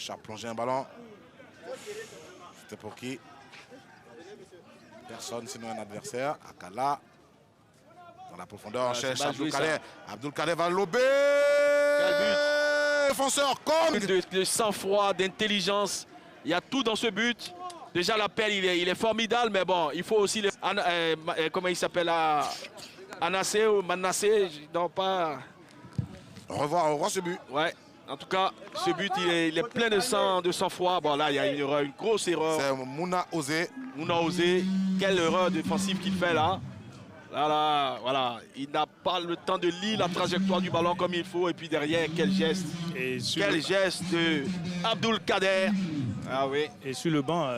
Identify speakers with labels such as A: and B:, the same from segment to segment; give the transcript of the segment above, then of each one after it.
A: cherche à plonger un ballon. C'était pour qui? Personne, sinon un adversaire. Akala. Dans la profondeur, on cherche Abdul Kader. Abdul Kader va lober.
B: Quel but!
A: Défenseur, comme
B: de sang-froid, d'intelligence. Il y a tout dans ce but. Déjà l'appel, il est formidable, mais bon, il faut aussi... comment il s'appelle? Anassé ou Manassé, non pas...
A: On revoit ce but.
B: Ouais, en tout cas, ce but, il est plein de sang-froid. Bon, là, il y a une grosse erreur.
A: C'est Mouna Osé.
B: Mouna Osé, quelle erreur défensive qu'il fait là. Là, voilà, il n'a pas le temps de lire la trajectoire du ballon comme il faut. Et puis derrière, quel geste. Quel geste de Abdul Kader. Ah oui.
C: Et sur le banc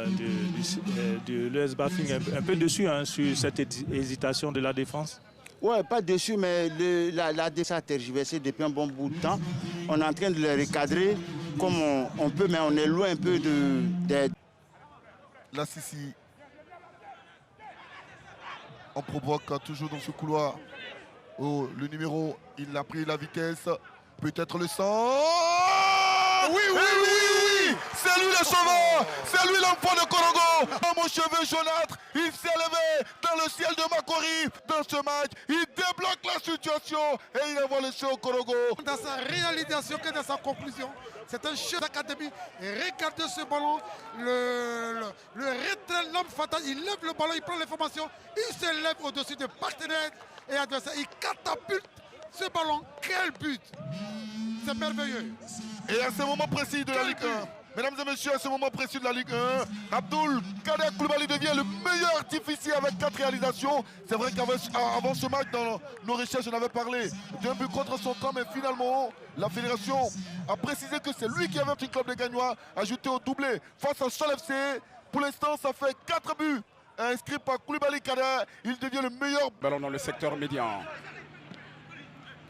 C: de l'ES Bafing, un peu dessus hein, sur cette hésitation de la défense.
D: Ouais, pas dessus, mais la défense a tergiversé depuis un bon bout de temps. On est en train de le recadrer comme on peut, mais on est loin un peu de...
E: La Sissi. On provoque toujours dans ce couloir. Oh, le numéro, il a pris la vitesse. Peut-être le sang. Oui, oui, oui, oui. C'est lui le sauveur. C'est lui l'enfant de Korogo. Oh, mon cheveu jaunâtre, il s'est levé dans le ciel de Makori. Dans ce match, il débloque la situation et il envoie le show au Korogo.
F: Dans sa réalisation que dans sa conclusion, c'est un chef d'académie. Et regardez ce ballon, le retrait, l'homme fatal, il lève le ballon, il prend l'information, il se lève au-dessus de partenaires et adversaires. Il catapulte ce ballon. Quel but! C'est merveilleux.
E: Et à ce moment précis de la Ligue 1, mesdames et messieurs, à ce moment précis de la Ligue 1, Abdul Kader Coulibaly devient le meilleur artificier avec 4 réalisations. C'est vrai qu'avant ce match, dans nos recherches, on avait parlé d'un but contre son camp, mais finalement, la fédération a précisé que c'est lui qui avait un petit club de Gagnois ajouté au doublé face à Sol FC. Pour l'instant, ça fait 4 buts inscrits par Coulibaly Kader. Il devient le meilleur.
G: Ballon dans le secteur médian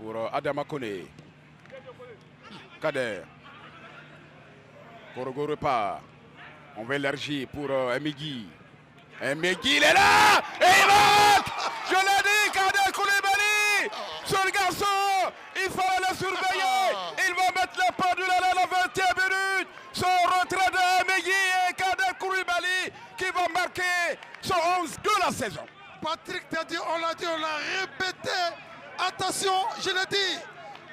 G: pour Adama Kone. Kader. Korogo repart. On va élargir pour Emegui. Emegui, il est là! Et il marque! Je l'ai dit, Kader Coulibaly! Ce garçon, il faut le surveiller! Il va mettre la pendule à la 20e minute! Son retrait de Emegui et Kader Coulibaly qui va marquer son 11 de la saison.
F: Patrick t'a dit, on l'a dit, on l'a répété. Attention, je l'ai dit,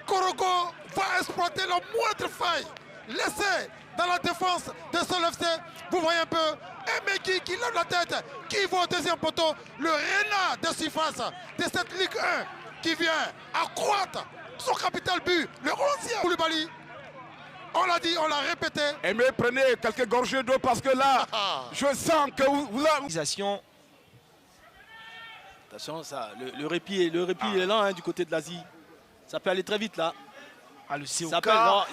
F: Korogo va exploiter la moindre faille. Laissez dans la défense de Sol FC. Vous voyez un peu Emegui qui lève la tête, qui va au deuxième poteau. Le renard de surface de cette Ligue 1 qui vient accroître son capital but, le 11e Coulibaly. On l'a dit, on l'a répété.
G: Et mais prenez quelques gorgées d'eau parce que là, je sens que vous avez...
B: Attention, ça, le répit est lent hein, du côté de l'Asie. Ça peut aller très vite là.
H: Ah, le COK,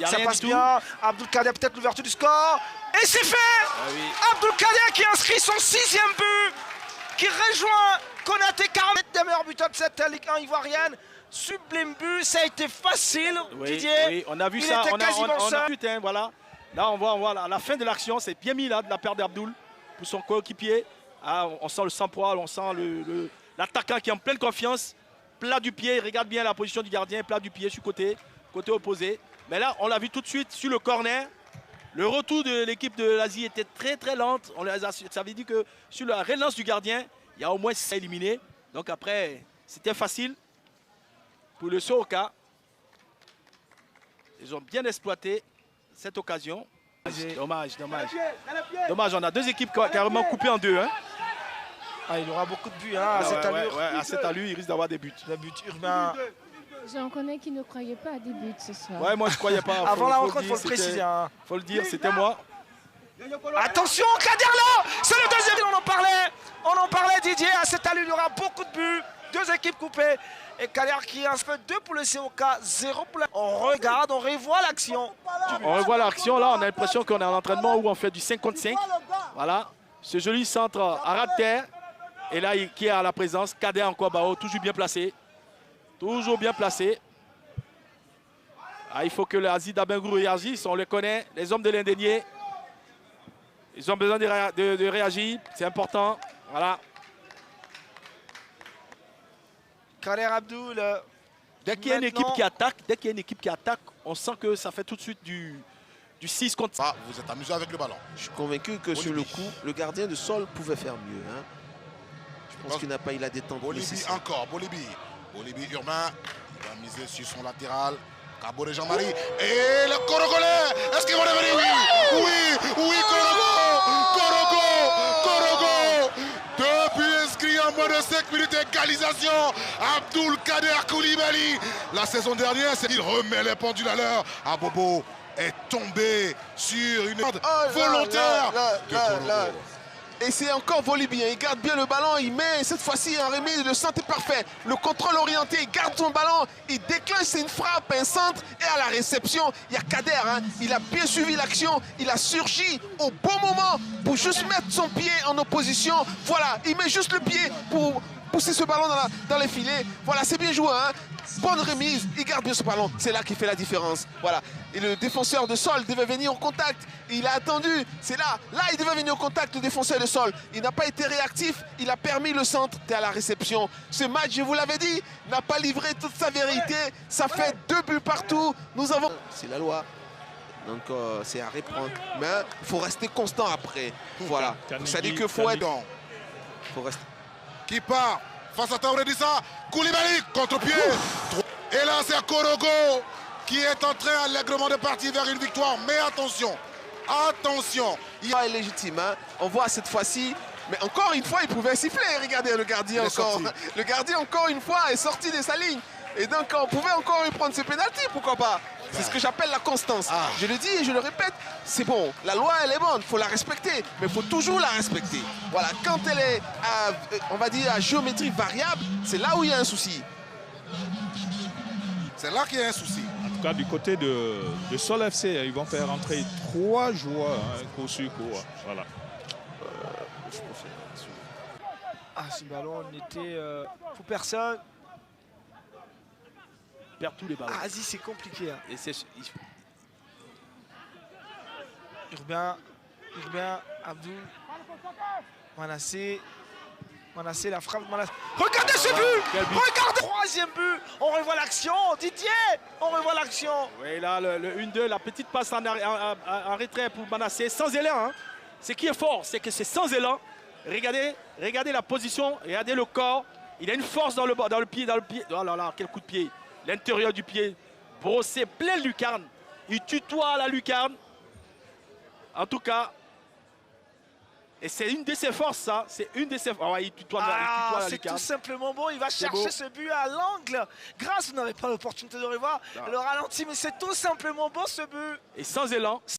B: ça
H: passe bien. Abdul Kader, peut-être l'ouverture du score. Et c'est fait
B: oui.
H: Abdul Kader qui inscrit son 6e but, qui rejoint Konaté, 40 des meilleurs buteurs de cette Ligue 1 ivoirienne. Sublime but, ça a été facile,
B: oui,
H: Didier.
B: Oui, on a vu ça, on a vu, hein, voilà. Là, on voit à la fin de l'action, c'est bien mis là de la part d'Abdul pour son coéquipier. Ah, on sent le sang-poil, on sent l'attaquant qui est en pleine confiance. Plat du pied, il regarde bien la position du gardien, plat du pied sur côté opposé. Mais là, on l'a vu tout de suite sur le corner. Le retour de l'équipe de l'Asie était très très lente. Ça veut dire que sur la relance du gardien, il y a au moins 6 éliminés. Donc après, c'était facile pour le COK. Ils ont bien exploité cette occasion. Dommage. Dommage, on a deux équipes carrément coupées en deux. Hein.
H: Ah, il aura beaucoup de buts hein, à cette allure.
B: À cette allure, il risque d'avoir des buts.
H: Le but urbain.
I: J'en connais qui ne croyaient pas à des buts ce soir.
B: Ouais, moi je croyais pas.
H: Avant la rencontre, il faut le préciser. Hein.
B: Faut le dire, c'était moi.
H: Attention, Kader là, c'est le deuxième. On en parlait Didier. À cette allure, il y aura beaucoup de buts. Deux équipes coupées. Et Kader qui en fait 2 pour le COK, 0 pour la... On regarde, on revoit l'action.
B: On revoit l'action, là, on a l'impression qu'on est en entraînement où on fait du 5 contre 5. Voilà, ce joli centre à ras de terre. Et là, qui est à la présence, Kader en Kwabao, toujours bien placé. Toujours bien placé. Ah, il faut que l'Asie d'Abengrou réagisse, on les connaît, les hommes de l'Indénié. Ils ont besoin de réagir, c'est important. Voilà.
H: Kader Abdul.
B: Dès qu'il y a une équipe qui attaque, on sent que ça fait tout de suite du 6 contre 5.
A: Ça, vous êtes amusé avec le ballon.
J: Je suis convaincu que sur le coup, le gardien de sol pouvait faire mieux. Hein. Je pense qu'il n'a pas eu la détente nécessaire.
A: Encore, Bolibi. Bolibi Urbain, il va miser sur son latéral. Cabo de Jean-Marie. Et le Corogolais. Est-ce qu'ils vont revenir? Oui, Corogo. Depuis inscrit en moins de 5 minutes d'égalisation, Abdoul Kader Koulibaly. La saison dernière, il remet les pendules à l'heure. Abobo est tombé sur une volontaire.
J: Et c'est encore Volibien, il garde bien le ballon, il met cette fois-ci en remise, le centre est parfait. Le contrôle orienté, il garde son ballon, il déclenche, c'est une frappe, un centre. Et à la réception, il y a Kader, hein, il a bien suivi l'action, il a surgi au bon moment pour juste mettre son pied en opposition. Voilà, il met juste le pied pour pousser ce ballon dans les filets. Voilà, c'est bien joué, hein. Bonne remise, il garde bien ce ballon, c'est là qu'il fait la différence. Voilà, et le défenseur de sol devait venir en contact, il a attendu, c'est là il devait venir en contact, le défenseur de sol. Il n'a pas été réactif, il a permis le centre à la réception. Ce match, je vous l'avais dit, n'a pas livré toute sa vérité, ça fait 2 buts partout. Nous avons... C'est la loi, donc c'est à reprendre, mais il faut rester constant après. Voilà, ça dit qu'il faut être... faut rester...
A: Qui part face à Taouredissa, Koulibaly, contre-pied. Et là, c'est Korogo qui est en train allègrement de partir vers une victoire. Mais attention,
J: Il est légitime, hein. On voit cette fois-ci, mais encore une fois, il pouvait siffler. Regardez le gardien encore. Le gardien, encore une fois, est sorti de sa ligne. Et donc, on pouvait encore lui prendre ce pénalty, pourquoi pas? C'est ce que j'appelle la constance. Je le dis et je le répète, c'est bon. La loi, elle est bonne, il faut la respecter. Mais il faut toujours la respecter. Voilà, quand elle est, on va dire, à géométrie variable, c'est là où il y a un souci.
A: C'est là qu'il y a un souci.
C: En tout cas, du côté de Sol FC, ils vont faire entrer 3 joueurs, hein, coup sur coup. Voilà.
H: Ce ballon n'était pour personne.
B: Perd tous les ballons.
H: Vas-y, c'est compliqué. Hein.
B: Et c'est...
H: Urbain, Abdoul, Manassé, la frappe. Regardez ce but! Regardez! 3e but! On revoit l'action! Didier! On revoit l'action!
B: Oui, là, le 1-2, la petite passe en retrait pour Manassé, sans élan. Hein. Ce qui est fort, c'est que c'est sans élan. Regardez la position, regardez le corps. Il a une force dans le pied. Oh là là, quel coup de pied! L'intérieur du pied, brossé, plein de lucarne. Il tutoie la lucarne. En tout cas, et c'est une de ses forces, ça. C'est une de ses forces. Il tutoie la
H: c'est
B: lucarne.
H: tout simplement bon. Il va chercher ce but à l'angle. Grâce, vous n'avez pas l'opportunité de revoir le ralenti, mais c'est tout simplement bon ce but.
B: Et sans élan.